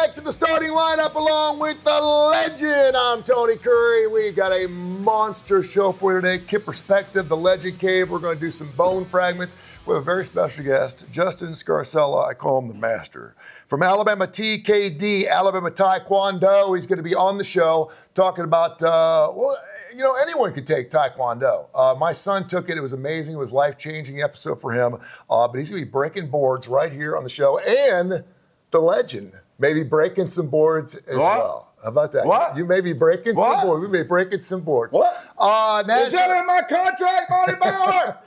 back to the starting lineup along with the legend. I'm Tony Curry. We've got a monster show for you today. Kip Perspective, the Legend Cave. We're going to do some bone fragments. We have a very special guest, Justin Scarcella. I call him the Master. From Alabama TKD, Alabama Taekwondo. He's going to be on the show talking about, anyone could take Taekwondo. My son took it. It was amazing. It was a life-changing episode for him. But he's going to be breaking boards right here on the show. And the legend may be breaking some boards as well. How about that? What? You may be breaking some boards. We may be breaking some boards. What? Is that in my contract, Monty Bauer?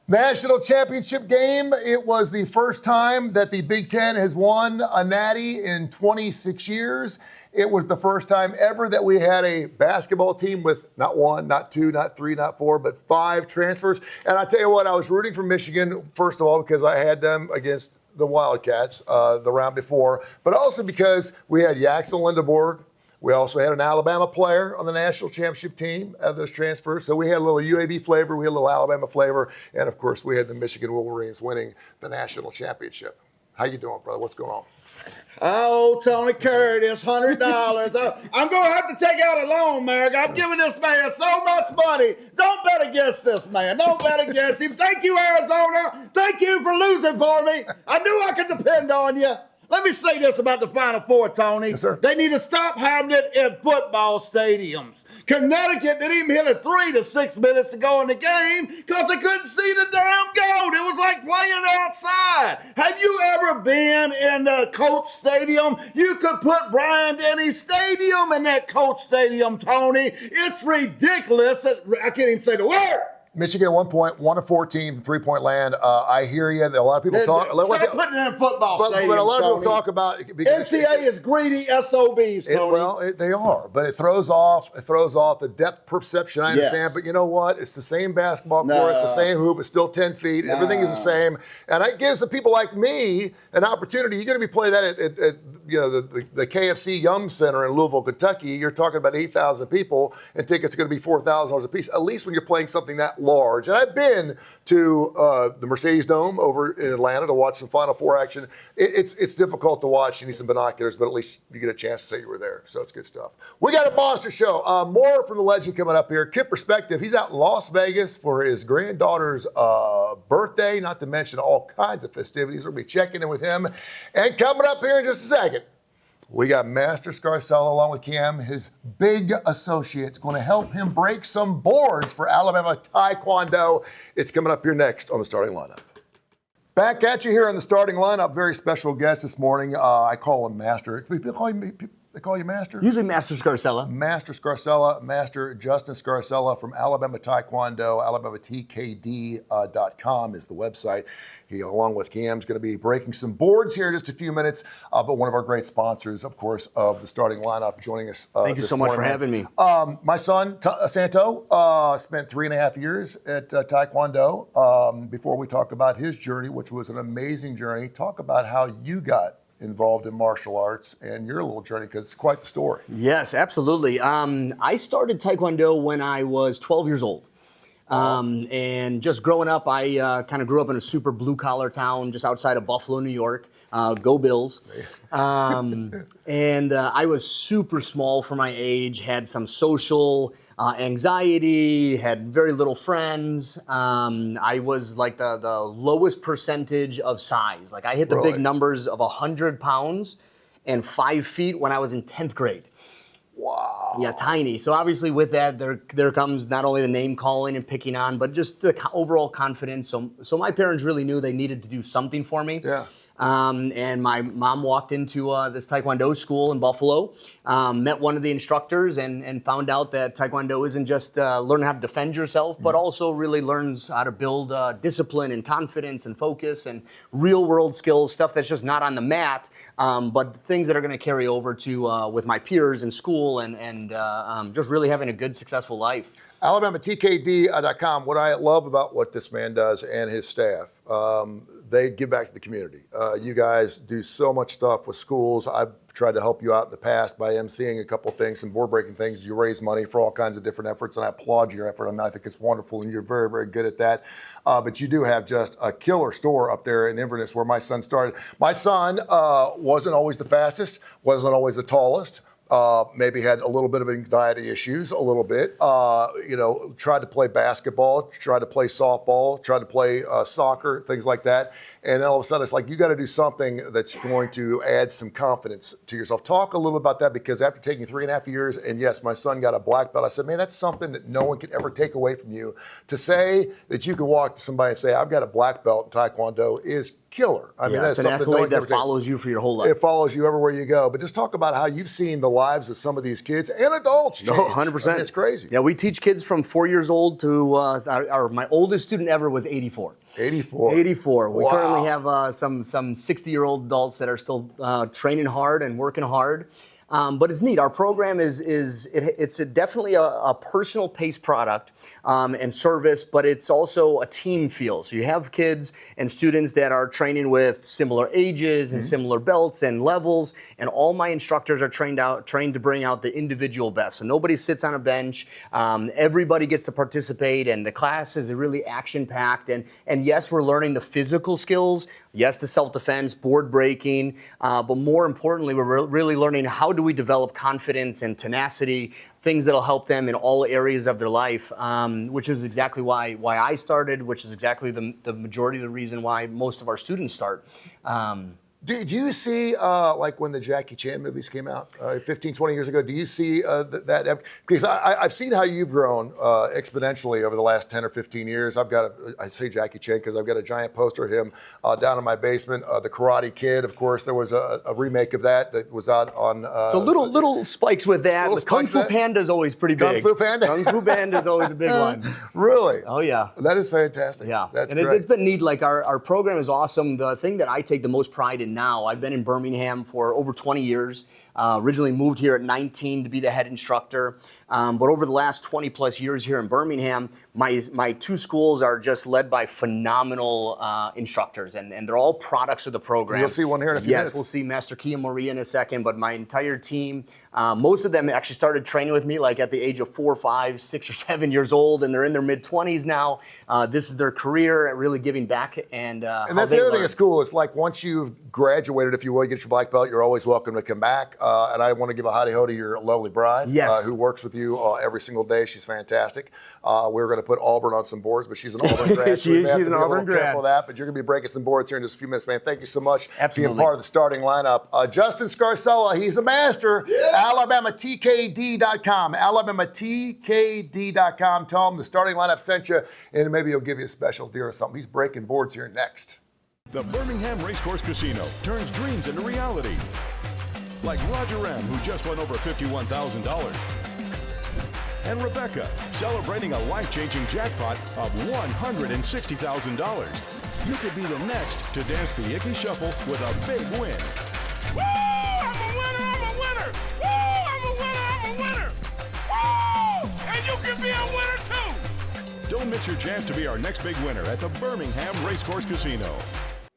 National championship game. It was the first time that the Big Ten has won a natty in 26 years. It was the first time ever that we had a basketball team with not one, not two, not three, not four, but 5 transfers. And I tell you what, I was rooting for Michigan, first of all, because I had them against the Wildcats the round before, but also because we had Yaxel Lindeborg. We also had an Alabama player on the national championship team of those transfers. So we had a little UAB flavor, we had a little Alabama flavor, and of course we had the Michigan Wolverines winning the national championship. How you doing, brother? What's going on? Oh, Tony Curry, this $100. I'm going to have to take out a loan, Merrick. I'm giving this man so much money. Don't bet against this man. Don't bet against him. Thank you, Arizona. Thank you for losing for me. I knew I could depend on you. Let me say this about the Final Four, Tony. Yes, sir. They need to stop having it in football stadiums. Connecticut didn't even hit a 3 to 6 minutes to go in the game because they couldn't see the damn goat. It was like playing outside. Have you ever been in the Colts Stadium? You could put Bryant Denny Stadium in that Colts Stadium, Tony. It's ridiculous. I can't even say the word. Michigan at 1 point, 1 of 14 from three-point land. I hear you. A lot of people talk. Stop putting it in football stadiums, but a lot of people Tony. talk about NCAA is greedy SOBs, Tony. They are, but it throws off the depth perception. I understand, Yes. but you know what? It's the same basketball court. It's the same hoop. It's still 10 feet. Everything is the same, and it gives the people like me an opportunity. You're going to be playing that at the KFC Yum Center in Louisville, Kentucky. You're talking about 8,000 people, and tickets are going to be $4,000 a piece. At least when you're playing something that large. And I've been to the Mercedes Dome over in Atlanta to watch some Final Four action. It's difficult to watch. You need some binoculars, but at least you get a chance to say you were there. So it's good stuff. We got a monster show. More from the legend coming up here. Kip Perspective. He's out in Las Vegas for his granddaughter's birthday, not to mention all kinds of festivities. We'll be checking in with him. And coming up here in just a second, we got Master Scarcella along with Cam, his big associate's going to help him break some boards for Alabama Taekwondo. It's coming up here next on the starting lineup. Back at you here on the starting lineup. Very special guest this morning. I call him Master. People call you Master? Usually Master Scarcella. Master Scarcella, Master Justin Scarcella from Alabama Taekwondo, AlabamaTKD.com is the website. He, along with Cam, is going to be breaking some boards here in just a few minutes. But one of our great sponsors, of course, of the starting lineup, joining us. Thank you so much for having me. My son, Santo, spent 3.5 years at Taekwondo. Before we talk about his journey, which was an amazing journey, talk about how you got involved in martial arts and your little journey, because it's quite the story. Yes, absolutely. I started Taekwondo when I was 12 years old. And just growing up, I kind of grew up in a super blue-collar town just outside of Buffalo, New York. Go Bills. And I was super small for my age, had some social anxiety, had very little friends. I was like the lowest percentage of size. Like I hit the big numbers of 100 pounds and 5 feet when I was in 10th grade. Wow. Yeah, tiny. So obviously with that, there comes not only the name calling and picking on, but just the overall confidence. So my parents really knew they needed to do something for me. Yeah. And my mom walked into this Taekwondo school in Buffalo, met one of the instructors and found out that Taekwondo isn't just learning how to defend yourself, but also really learns how to build discipline and confidence and focus and real world skills, stuff that's just not on the mat, but things that are going to carry over to with my peers in school and just really having a good, successful life. AlabamaTKD.com. What I love about what this man does and his staff, they give back to the community. You guys do so much stuff with schools. I've tried to help you out in the past by emceeing a couple things, some board breaking things. You raise money for all kinds of different efforts, and I applaud your effort. And I think it's wonderful, and you're very, very good at that. But you do have just a killer store up there in Inverness where my son started. My son wasn't always the fastest, wasn't always the tallest. Maybe had a little bit of anxiety issues, a little bit. Tried to play basketball, tried to play softball, tried to play soccer, things like that. And then all of a sudden, it's like, you got to do something that's going to add some confidence to yourself. Talk a little about that, because after taking 3.5 years, and yes, my son got a black belt, I said, man, that's something that no one could ever take away from you. To say that you can walk to somebody and say, I've got a black belt in Taekwondo is killer. I mean, that's it's an something accolade that follows you for your whole life. It follows you everywhere you go. But just talk about how you've seen the lives of some of these kids and adults change. 100%. I mean, it's crazy. Yeah, we teach kids from 4 years old to, my oldest student ever was 84. 84. 84. We Wow. currently have some 60-year-old adults that are still training hard and working hard. But it's neat. Our program it's definitely a personal pace product and service, but it's also a team feel. So you have kids and students that are training with similar ages and similar belts and levels, and all my instructors are trained to bring out the individual best. So nobody sits on a bench. Everybody gets to participate, and the class is really action-packed. And yes, we're learning the physical skills. Yes, the self-defense, board breaking, but more importantly, we're really learning how do we develop confidence and tenacity, things that'll help them in all areas of their life, which is exactly why I started, which is exactly the majority of the reason why most of our students start. Do you see, like when the Jackie Chan movies came out 15, 20 years ago, do you see that? Because I've seen how you've grown exponentially over the last 10 or 15 years. I say Jackie Chan because I've got a giant poster of him down in my basement. The Karate Kid, of course, there was a remake of that was out on... So little spikes with that. The Kung Fu Panda is always pretty big. Kung Fu Panda? Kung Fu Panda is always a big one. Really? Oh, yeah. That is fantastic. Yeah. That's and great. It's been neat. Like our program is awesome. The thing that I take the most pride in now, I've been in Birmingham for over 20 years. Originally moved here at 19 to be the head instructor. But over the last 20 plus years here in Birmingham, my two schools are just led by phenomenal instructors, and they're all products of the program. You'll see one here in a few minutes. Yes, we'll see Master Kia Maria in a second, but my entire team, most of them actually started training with me like at the age of 4, 5, 6, or 7 years old, and they're in their mid-20s now. This is their career, really giving back. And that's the other thing at school. It's like once you've graduated, if you will, you get your black belt, you're always welcome to come back. And I want to give a howdy-ho to your lovely bride, yes, who works with you every single day. She's fantastic. We're going to put Auburn on some boards, but she's an Auburn grad. She's an Auburn grad. Careful of that, but you're going to be breaking some boards here in just a few minutes, man. Thank you so much for being Absolutely. part of the starting lineup. Justin Scarcella, he's a master. Yeah. AlabamaTKD.com. AlabamaTKD.com. Tell him the starting lineup sent you, and maybe he'll give you a special deal or something. He's breaking boards here next. The Birmingham Racecourse Casino turns dreams into reality. Like Roger M., who just won over $51,000. And Rebecca, celebrating a life-changing jackpot of $160,000. You could be the next to dance the Icky Shuffle with a big win. Woo! I'm a winner! I'm a winner! Woo! I'm a winner! I'm a winner! Woo! And you can be a winner too! Don't miss your chance to be our next big winner at the Birmingham Racecourse Casino.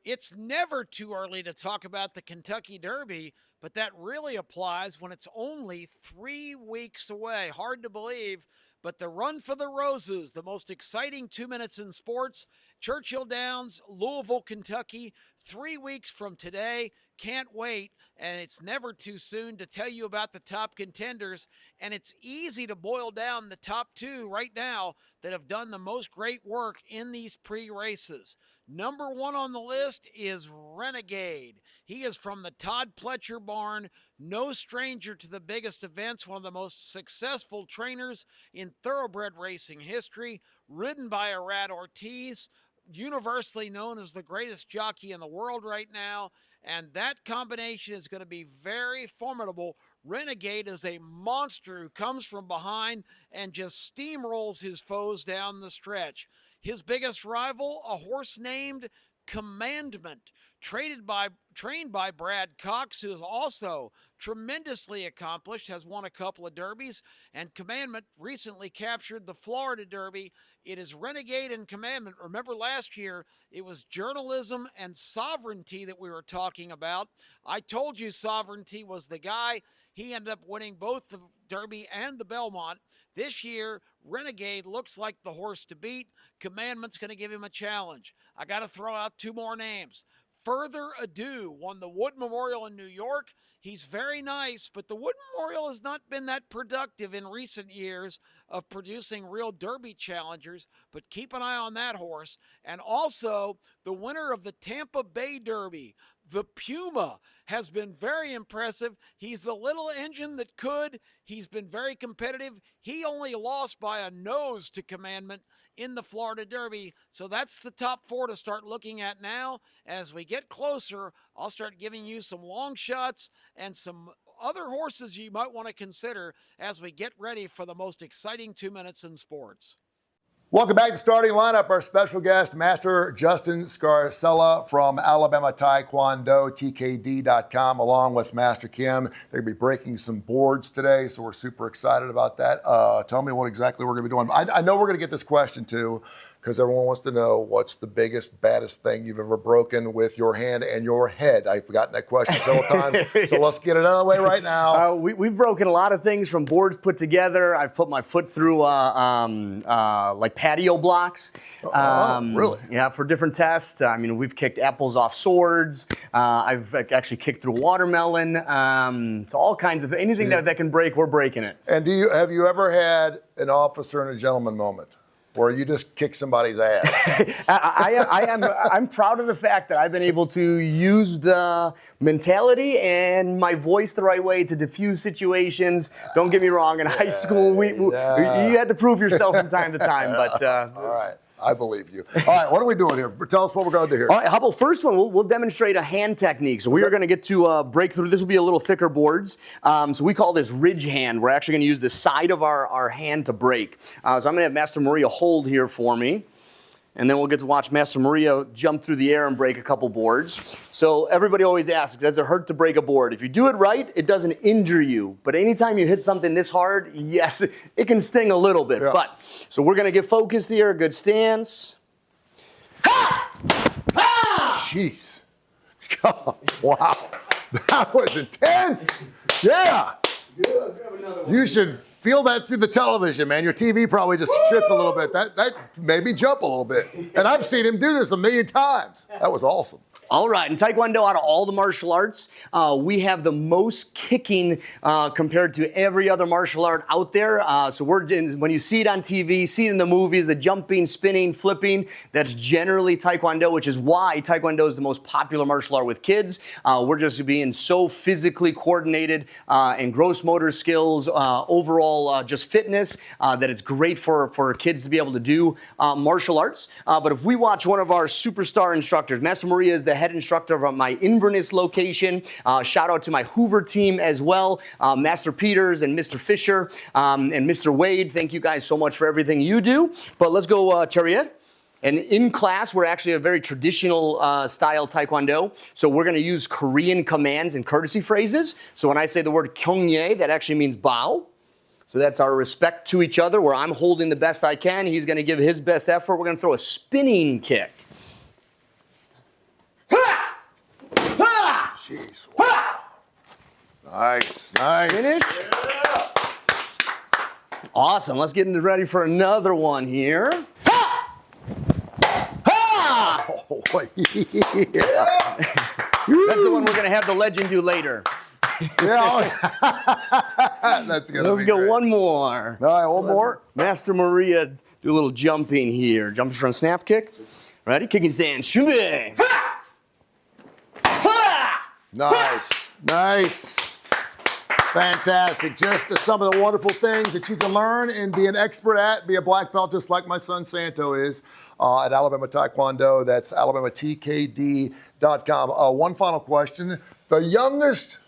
It's never too early to talk about the Kentucky Derby, but that really applies when it's only 3 weeks away. Hard to believe, but the Run for the Roses, the most exciting 2 minutes in sports, Churchill Downs, Louisville, Kentucky, 3 weeks from today. Can't wait, and it's never too soon to tell you about the top contenders, and it's easy to boil down the top 2 right now that have done the most great work in these pre-races. Number 1 on the list is Renegade. He is from the Todd Pletcher barn, no stranger to the biggest events, one of the most successful trainers in thoroughbred racing history, ridden by Arad Ortiz, universally known as the greatest jockey in the world right now, and that combination is going to be very formidable. Renegade is a monster who comes from behind and just steamrolls his foes down the stretch. His biggest rival, a horse named Commandment. trained by Brad Cox, who is also tremendously accomplished, has won a couple of derbies, and Commandment recently captured the Florida Derby. It is Renegade and Commandment. Remember last year, it was journalism and sovereignty that we were talking about. I told you sovereignty was the guy. He ended up winning both the Derby and the Belmont. This year, Renegade looks like the horse to beat. Commandment's going to give him a challenge. I got to throw out two more names. Further Ado won the Wood Memorial in New York. He's very nice, but the Wood Memorial has not been that productive in recent years of producing real Derby challengers, but keep an eye on that horse. And also, the winner of the Tampa Bay Derby, the Puma, has been very impressive. He's the little engine that could. He's been very competitive. He only lost by a nose to Commandment in the Florida Derby. So that's the top four to start looking at now. As we get closer, I'll start giving you some long shots and some other horses you might want to consider as we get ready for the most exciting 2 minutes in sports. Welcome back to Starting Lineup. Our special guest, Master Justin Scarcella from Alabama Taekwondo, TKD.com, along with Master Kim. They're going to be breaking some boards today, so we're super excited about that. Tell me what exactly we're going to be doing. I know we're going to get this question too, because everyone wants to know what's the biggest, baddest thing you've ever broken with your hand and your head. I've forgotten that question several times, so let's get it out of the way right now. We've broken a lot of things, from boards put together. I've put my foot through like patio blocks. Really? Yeah, for different tests. I mean, we've kicked apples off swords. I've actually kicked through watermelon. So all kinds of anything that can break, we're breaking it. And have you ever had an officer and a gentleman moment where you just kick somebody's ass? I'm proud of the fact that I've been able to use the mentality and my voice the right way to diffuse situations. Don't get me wrong, in high school, you had to prove yourself from time to time. But all right. I believe you. All right, what are we doing here? Tell us what we're going to do here. All right, how about first one? We'll demonstrate a hand technique. So we are going to get to break through. This will be a little thicker boards. So we call this ridge hand. We're actually going to use the side of our hand to break. So I'm going to have Master Maria hold here for me. And then we'll get to watch Master Maria jump through the air and break a couple boards. So everybody always asks, does it hurt to break a board? If you do it right, it doesn't injure you. But anytime you hit something this hard, yes, it can sting a little bit. Yeah. But so we're going to get focused here. Good stance. Ha! Ha! Jeez. Wow. That was intense. Yeah. You should feel that through the television, man. Your TV probably just shook a little bit. That made me jump a little bit. And I've seen him do this a million times. That was awesome. All right, in Taekwondo, out of all the martial arts, we have the most kicking compared to every other martial art out there. So when you see it on TV, see it in the movies, the jumping, spinning, flipping, that's generally Taekwondo, which is why Taekwondo is the most popular martial art with kids. We're just being so physically coordinated and gross motor skills, overall just fitness, that it's great for kids to be able to do martial arts. But if we watch one of our superstar instructors, Master Maria is the head instructor of my Inverness location. Shout out to my Hoover team as well, Master Peters and Mr. Fisher and Mr. Wade. Thank you guys so much for everything you do. But let's go chariot. And in class, we're actually a very traditional style Taekwondo. So we're going to use Korean commands and courtesy phrases. So when I say the word kyungye, that actually means bow. So that's our respect to each other, where I'm holding the best I can. He's going to give his best effort. We're going to throw a spinning kick. Jeez. Wow. Nice. Finish. Yeah. Awesome. Let's get ready for another one here. Ha! Ha! Oh, yeah. That's the one we're going to have the legend do later. Yeah. That's good. Let's go one more. All right, one more. Master Maria, do a little jumping here. Jumping front snap kick. Ready? Kicking stance. Shimmy. Ha! Nice, nice. Fantastic. Just some of the wonderful things that you can learn and be an expert at, be a black belt just like my son Santo is at Alabama Taekwondo. That's alabamatkd.com. One final question. The youngest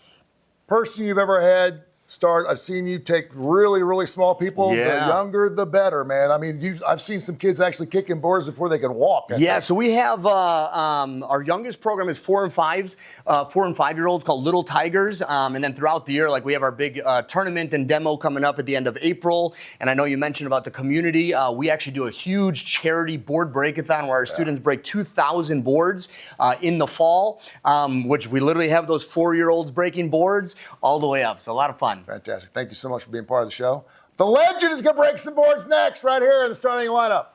person you've ever had start. I've seen you take really, really small people. Yeah. The younger, the better, man. I mean, I've seen some kids actually kicking boards before they can walk. I Yeah, think. so we have our youngest program is 4 and 5-year-olds called Little Tigers, and then throughout the year, like we have our big tournament and demo coming up at the end of April. And I know you mentioned about the community. We actually do a huge charity board breakathon where our students break 2,000 boards in the fall, which we literally have those 4-year-olds breaking boards all the way up. So a lot of fun. Fantastic. Thank you so much for being part of the show. The legend is going to break some boards next, right here in the starting lineup.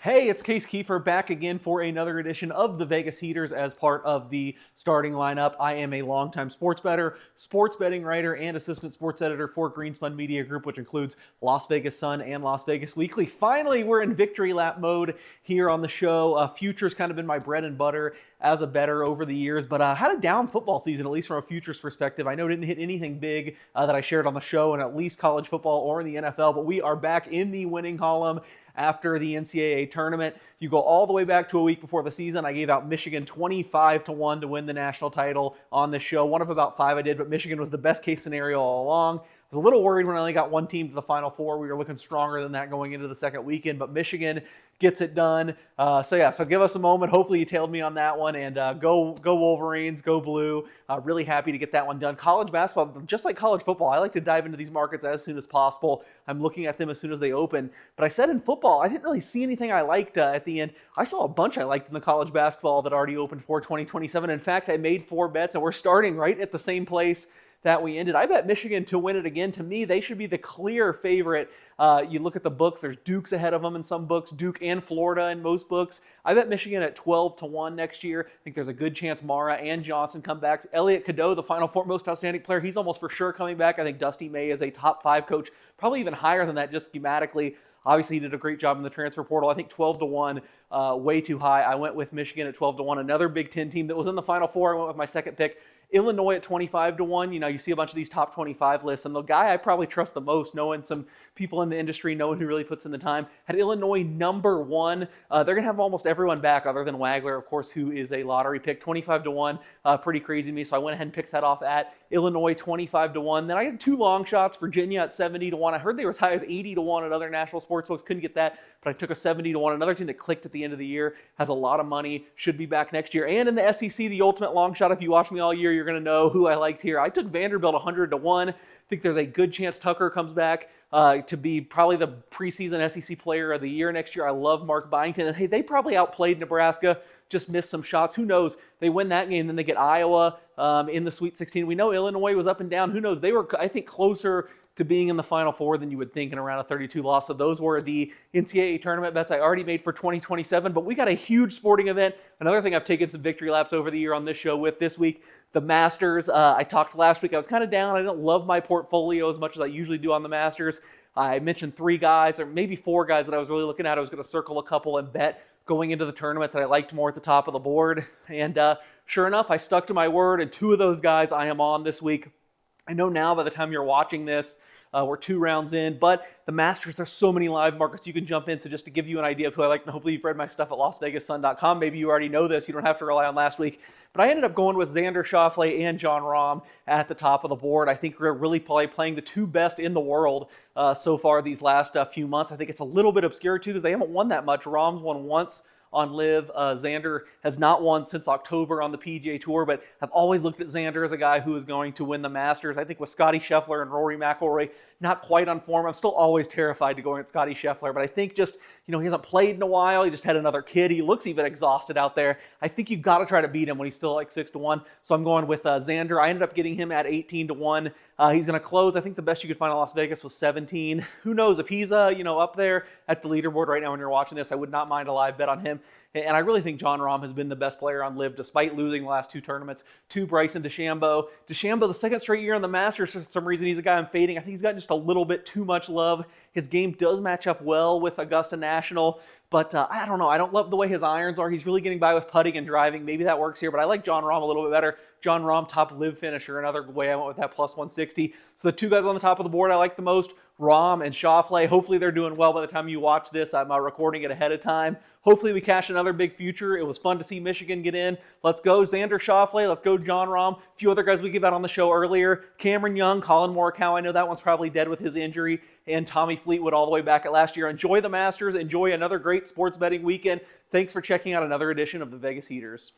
Hey, it's Kip Keefer back again for another edition of the Vegas Heaters as part of the starting lineup. I am a longtime sports bettor, sports betting writer, and assistant sports editor for Greenspun Media Group, which includes Las Vegas Sun and Las Vegas Weekly. Finally, we're in victory lap mode here on the show. Futures kind of been my bread and butter as a bettor over the years, but had a down football season, at least from a futures perspective. I know it didn't hit anything big that I shared on the show in at least college football or in the NFL, but we are back in the winning column after the NCAA tournament. You go all the way back to a week before the season. I gave out Michigan 25-1 to win the national title on the show. One of about 5 I did, but Michigan was the best case scenario all along. I was a little worried when I only got one team to the Final Four. We were looking stronger than that going into the second weekend, but Michigan gets it done. So give us a moment. Hopefully you tailed me on that one, and go Wolverines, go Blue. Really happy to get that one done. College basketball, just like college football, I like to dive into these markets as soon as possible. I'm looking at them as soon as they open. But I said in football, I didn't really see anything I liked at the end. I saw a bunch I liked in the college basketball that already opened for 2027. In fact, I made 4 bets, and we're starting right at the same place that we ended. I bet Michigan to win it again. To me, they should be the clear favorite. You look at the books, there's Duke's ahead of them in some books, Duke and Florida in most books. I bet Michigan at 12-1 next year. I think there's a good chance Mara and Johnson come back. Elliot Cadeau, the Final Four most outstanding player, he's almost for sure coming back. I think Dusty May is a top 5 coach, probably even higher than that just schematically. Obviously, he did a great job in the transfer portal. I think 12-1, way too high. I went with Michigan at 12-1. Another Big Ten team that was in the Final Four. I went with my second pick. Illinois at 25-1. You know, you see a bunch of these top 25 lists, and the guy I probably trust the most, knowing some people in the industry, knowing who really puts in the time, had Illinois number 1. They're going to have almost everyone back other than Wagler, of course, who is a lottery pick. 25-1, pretty crazy to me, so I went ahead and picked that off at Illinois 25-1. Then I had 2 long shots, Virginia at 70-1. I heard they were as high as 80-1 at other national sportsbooks. Couldn't get that, but I took a 70-1. Another team that clicked at the end of the year, has a lot of money, should be back next year. And in the SEC, the ultimate long shot, if you watch me all year, you're going to know who I liked here. I took Vanderbilt 100-1. I think there's a good chance Tucker comes back to be probably the preseason SEC player of the year next year. I love Mark Byington. And hey, they probably outplayed Nebraska, just missed some shots. Who knows? They win that game, then they get Iowa in the Sweet 16. We know Illinois was up and down. Who knows? They were, I think, closer to being in the Final Four than you would think in around a 32 loss. So those were the NCAA tournament bets I already made for 2027. But we got a huge sporting event. Another thing I've taken some victory laps over the year on this show with this week, the Masters. I talked last week. I was kind of down. I didn't love my portfolio as much as I usually do on the Masters. I mentioned 3 guys, or maybe 4 guys that I was really looking at. I was going to circle a couple and bet going into the tournament that I liked more at the top of the board. And sure enough, I stuck to my word, and 2 of those guys I am on this week. I know now by the time you're watching this, we're 2 rounds in, but the Masters, there's so many live markets you can jump into. Just to give you an idea of who I like, and hopefully you've read my stuff at LasVegasSun.com. Maybe you already know this. You don't have to rely on last week. But I ended up going with Xander Schauffele and Jon Rahm at the top of the board. I think we're really probably playing the 2 best in the world so far these last few months. I think it's a little bit obscure, too, because they haven't won that much. Rahm's won once on Live. Xander has not won since October on the PGA Tour, but I've always looked at Xander as a guy who is going to win the Masters. I think with Scotty Scheffler and Rory McIlroy not quite on form, I'm still always terrified to go at Scotty Scheffler, but I think just, he hasn't played in a while. He just had another kid. He looks even exhausted out there. I think you've got to try to beat him when he's still like 6-1. So I'm going with Xander. I ended up getting him at 18-1. He's going to close. I think the best you could find in Las Vegas was 17. Who knows if he's up there at the leaderboard right now when you're watching this. I would not mind a live bet on him. And I really think Jon Rahm has been the best player on Live despite losing the last 2 tournaments to Bryson DeChambeau. DeChambeau, the second straight year on the Masters, for some reason he's a guy I'm fading. I think he's got just a little bit too much love. His game does match up well with Augusta National, but I don't know. I don't love the way his irons are. He's really getting by with putting and driving. Maybe that works here, but I like Jon Rahm a little bit better. Jon Rahm, top Live finisher. Another way I went with that plus 160. So the 2 guys on the top of the board I like the most, Rahm and Schauffele. Hopefully they're doing well by the time you watch this. I'm recording it ahead of time. Hopefully we cash another big future. It was fun to see Michigan get in. Let's go Xander Schauffele. Let's go John Rahm. A few other guys we give out on the show earlier. Cameron Young, Colin Morikawa. I know that one's probably dead with his injury. And Tommy Fleetwood all the way back at last year. Enjoy the Masters. Enjoy another great sports betting weekend. Thanks for checking out another edition of the Vegas Heaters.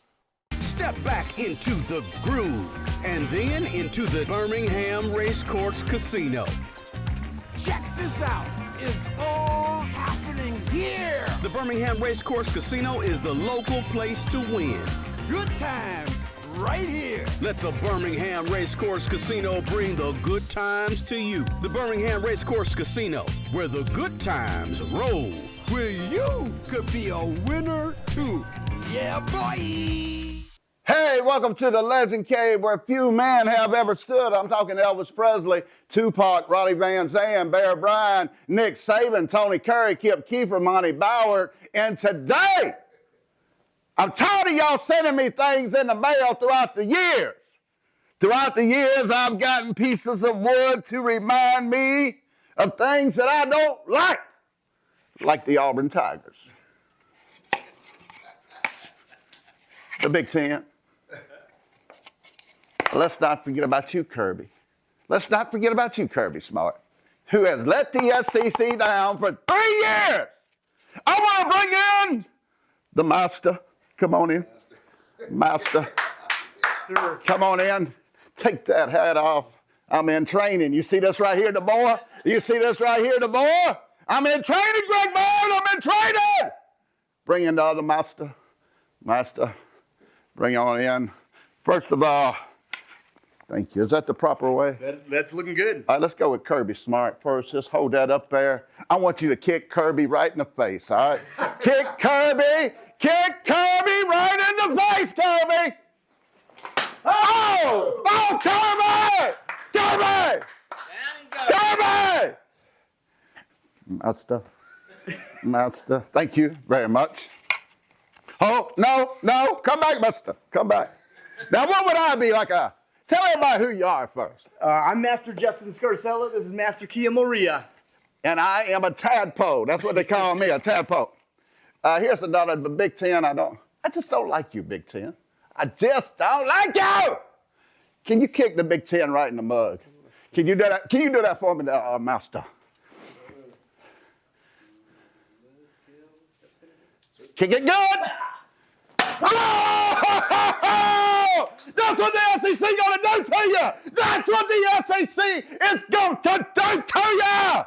Step back into the groove and then into the Birmingham Racecourse Casino. Check this out. It's all happening here. The Birmingham Racecourse Casino is the local place to win. Good times right here. Let the Birmingham Racecourse Casino bring the good times to you. The Birmingham Racecourse Casino, where the good times roll. Where you could be a winner too. Yeah, boy. Hey, welcome to the Legend Cave where few men have ever stood. I'm talking Elvis Presley, Tupac, Ronnie Van Zant, Bear Bryant, Nick Saban, Tony Curry, Kip Keefer, Monty Bauer. And today, I'm tired of y'all sending me things in the mail throughout the years. Throughout the years, I've gotten pieces of wood to remind me of things that I don't like the Auburn Tigers, the Big Ten. Let's not forget about you, Kirby. Let's not forget about you, Kirby Smart, who has let the SEC down for 3 years. I want to bring in the master. Come on in. Master. Sir. Come on in. Take that hat off. I'm in training. You see this right here, the boy? You see this right here, the boy? I'm in training, Greg Boyd. I'm in training. Bring in the other master. Master, bring on in. First of all, thank you. Is that the proper way? That's looking good. All right, let's go with Kirby Smart first. Just hold that up there. I want you to kick Kirby right in the face, all right? Kick Kirby. Kick Kirby right in the face, Kirby. Oh! Oh, Kirby! Kirby! Kirby! Master, thank you very much. Oh, no, come back, Master, come back. Now, what would I be like tell everybody who you are first. I'm Master Justin Scarcella. This is Master Kia Maria. And I am a tadpole. That's what they call me, a tadpole. Here's another, the Big Ten. I just don't like you, Big Ten. I just don't like you. Can you kick the Big Ten right in the mug? Can you do that? Can you do that for me, Master? Kick it good. Oh! That's what the SEC gonna do to you. That's what the SEC is going to do to you.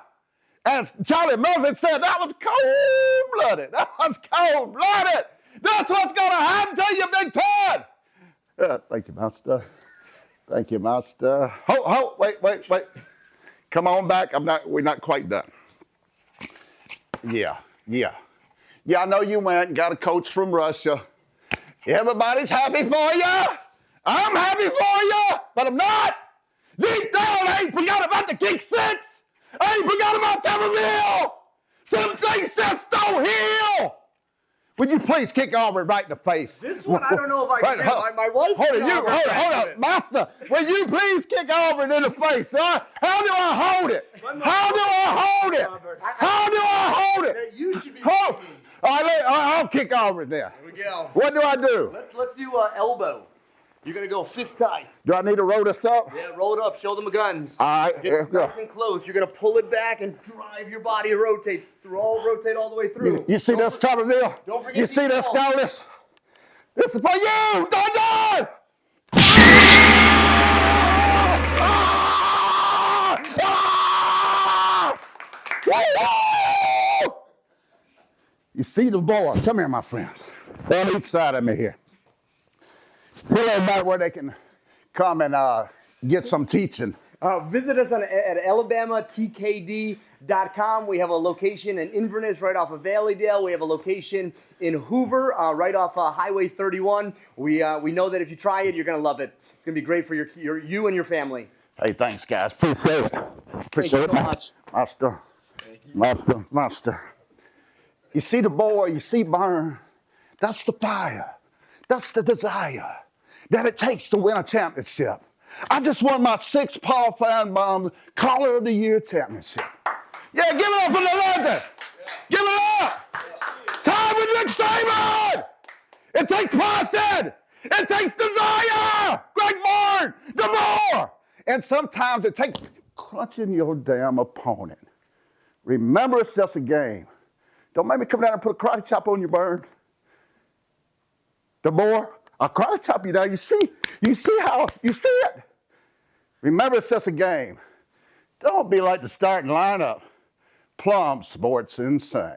As Charlie Murphy said, that was cold-blooded. That was cold-blooded. That's what's gonna happen to you, Big Ten. Thank you, Master. Thank you, Master. Wait. Come on back. We're not quite done. Yeah, I know you went and got a coach from Russia. Everybody's happy for you. I'm happy for you, but I'm not. Deep down, I ain't forgot about the kick six. I ain't forgot about Temperville. Some things just don't heal. Would you please kick Auburn right in the face? This one, I don't know if I can. My wife. Hold on, Master. Will you please kick Auburn in the face? How do I hold it? How do I hold it? You should be. All right, I'll kick Auburn there. Here we go. What do I do? Let's do elbow. You're gonna go fist tight. Do I need to roll this up? Yeah, roll it up. Show them the guns. All right, Get here we go. nice and close. You're gonna pull it back and drive your body to rotate all the way through. You see this, Tuberville? Don't forget You see this, ball. Scarlett? This is for you, Don! You see the boy. Come here, my friends. On each side of me here. Tell everybody where they can come and get some teaching. Visit us at alabamatkd.com. We have a location in Inverness right off of Valleydale. We have a location in Hoover right off Highway 31. We know that if you try it, you're going to love it. It's going to be great for you and your family. Hey, thanks, guys. Appreciate it. Appreciate it, so much. Master. You see the boy, you see Burn. That's the fire. That's the desire that it takes to win a championship. I just won my 6th Paul Feinbaum Caller of the Year championship. Yeah, give it up for the legend. Give it up. Time with Nick Saban! It takes passion! It takes desire! Greg Bourne! DeBoer! And sometimes it takes crunching your damn opponent. Remember, it's just a game. Don't make me come down and put a karate chop on you, Burn. DeBoer, I'll karate chop you down. You see it? Remember, it's just a game. Don't be like the starting lineup. Plum Sports Insane.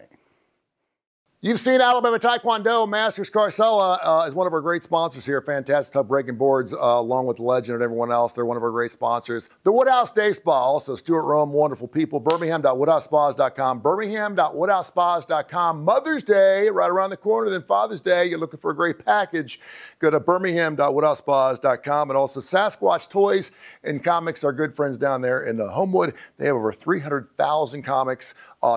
You've seen Alabama Taekwondo. Master Scarcella is one of our great sponsors here. Fantastic Tough Breaking Boards, along with the Legend and everyone else. They're one of our great sponsors. The Woodhouse Day Spa, also Stuart Rome, wonderful people. Birmingham.woodhousespas.com. Birmingham.woodhousespas.com. Mother's Day, right around the corner. Then Father's Day, you're looking for a great package. Go to Birmingham.woodhousespas.com. And also Sasquatch Toys and Comics, our good friends down there in Homewood. They have over 300,000 comics.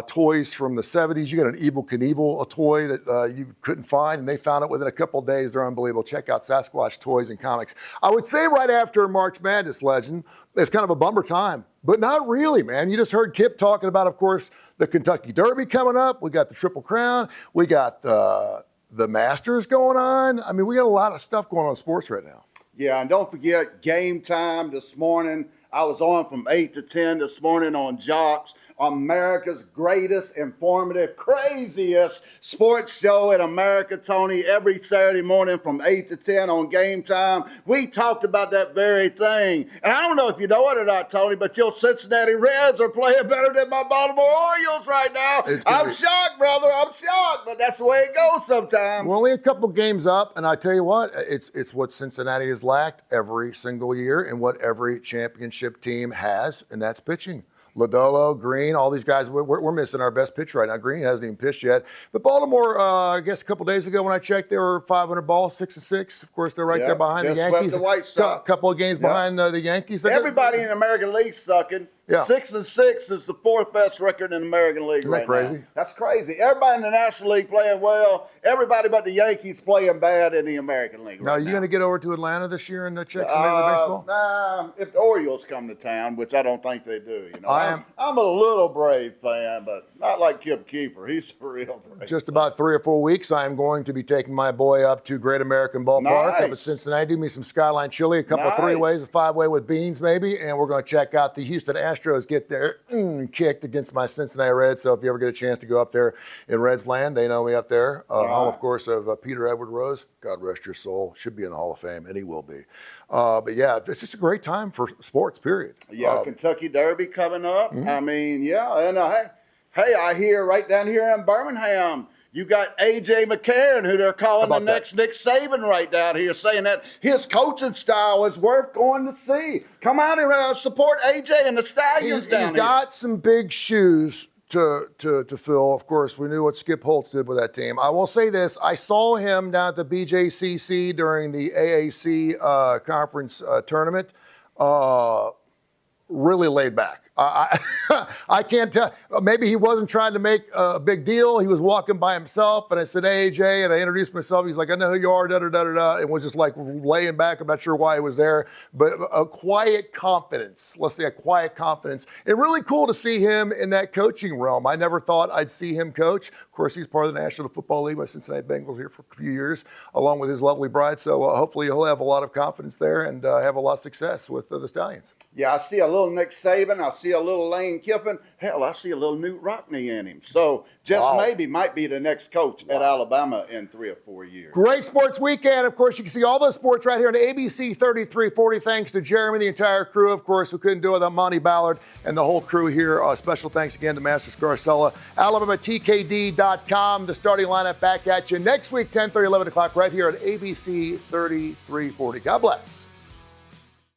Toys from the 70s. You got an Evel Knievel, a toy that you couldn't find, and they found it within a couple of days. They're unbelievable. Check out Sasquatch Toys and Comics. I would say right after March Madness, Legend, it's kind of a bummer time, but not really, man. You just heard Kip talking about, of course, the Kentucky Derby coming up. We got the Triple Crown. We got the Masters going on. I mean, we got a lot of stuff going on in sports right now. Yeah, and don't forget Game Time this morning. I was on from 8 to 10 this morning on Jocks. America's greatest, informative, craziest sports show in America, Tony, every Saturday morning from 8 to 10 on Game Time. We talked about that very thing. And I don't know if you know it or not, Tony, but your Cincinnati Reds are playing better than my Baltimore Orioles right now. I'm shocked, brother. I'm shocked, but that's the way it goes sometimes. We're only a couple games up, and I tell you what, it's what Cincinnati has lacked every single year and what every championship team has, and that's pitching. Lodolo, Green, all these guys, we're missing our best pitcher right now. Green hasn't even pitched yet. But Baltimore, I guess a couple days ago when I checked, they were 500 balls, 6-6. Of course, they're right there behind the Yankees. The White Sox. A couple of games behind the Yankees. Everybody in the American League sucking. Yeah. 6-6 is the fourth best record in the American League right crazy? now. That's crazy. Everybody in the National League playing well. Everybody but the Yankees playing bad in the American League now, right are you now. going to get over to Atlanta this year and check some Major League Baseball? Nah, if the Orioles come to town, which I don't think they do. You know, I'm a little Brave fan, but not like Kip Keefer. He's a real Brave. Just about 3 or 4 weeks, I am going to be taking my boy up to Great American Ballpark up at Cincinnati. Do me some Skyline Chili, a couple of 3-ways, a 5-way with beans maybe, and we're going to check out the Houston Astros get their kicked against my Cincinnati Reds. So if you ever get a chance to go up there in Reds land, they know me up there. Home, of course, of Peter Edward Rose. God rest your soul. Should be in the Hall of Fame, and he will be. But yeah, it's just a great time for sports, period. Yeah, Kentucky Derby coming up. I mean, yeah, and hey, I hear right down here in Birmingham, you got A.J. McCarron, who they're calling the next Nick Saban right down here, saying that his coaching style is worth going to see. Come out and support A.J. and the Stallions down here. He's got some big shoes to fill. Of course, we knew what Skip Holtz did with that team. I will say this. I saw him down at the BJCC during the AAC conference tournament. Really laid back. I can't tell. Maybe he wasn't trying to make a big deal. He was walking by himself, and I said, "Hey, AJ," and I introduced myself. He's like, "I know who you are," da-da-da-da-da, and was just like laying back. I'm not sure why he was there, but a quiet confidence. Let's say a quiet confidence. And really cool to see him in that coaching realm. I never thought I'd see him coach. Of course, he's part of the National Football League by Cincinnati Bengals here for a few years, along with his lovely bride. So hopefully he'll have a lot of confidence there and have a lot of success with the Stallions. Yeah, I see a little Nick Saban. I see a little Lane Kiffin. Hell, I see a little Newt Rockne in him. So just maybe might be the next coach at Alabama in 3 or 4 years. Great sports weekend. Of course, you can see all the sports right here on ABC 3340. Thanks to Jeremy, the entire crew. Of course, we couldn't do it without Monty Ballard and the whole crew here. Special thanks again to Master Scarcella. AlabamaTKD.com. The starting lineup back at you next week, 10:30, 11 o'clock, right here on ABC 3340. God bless.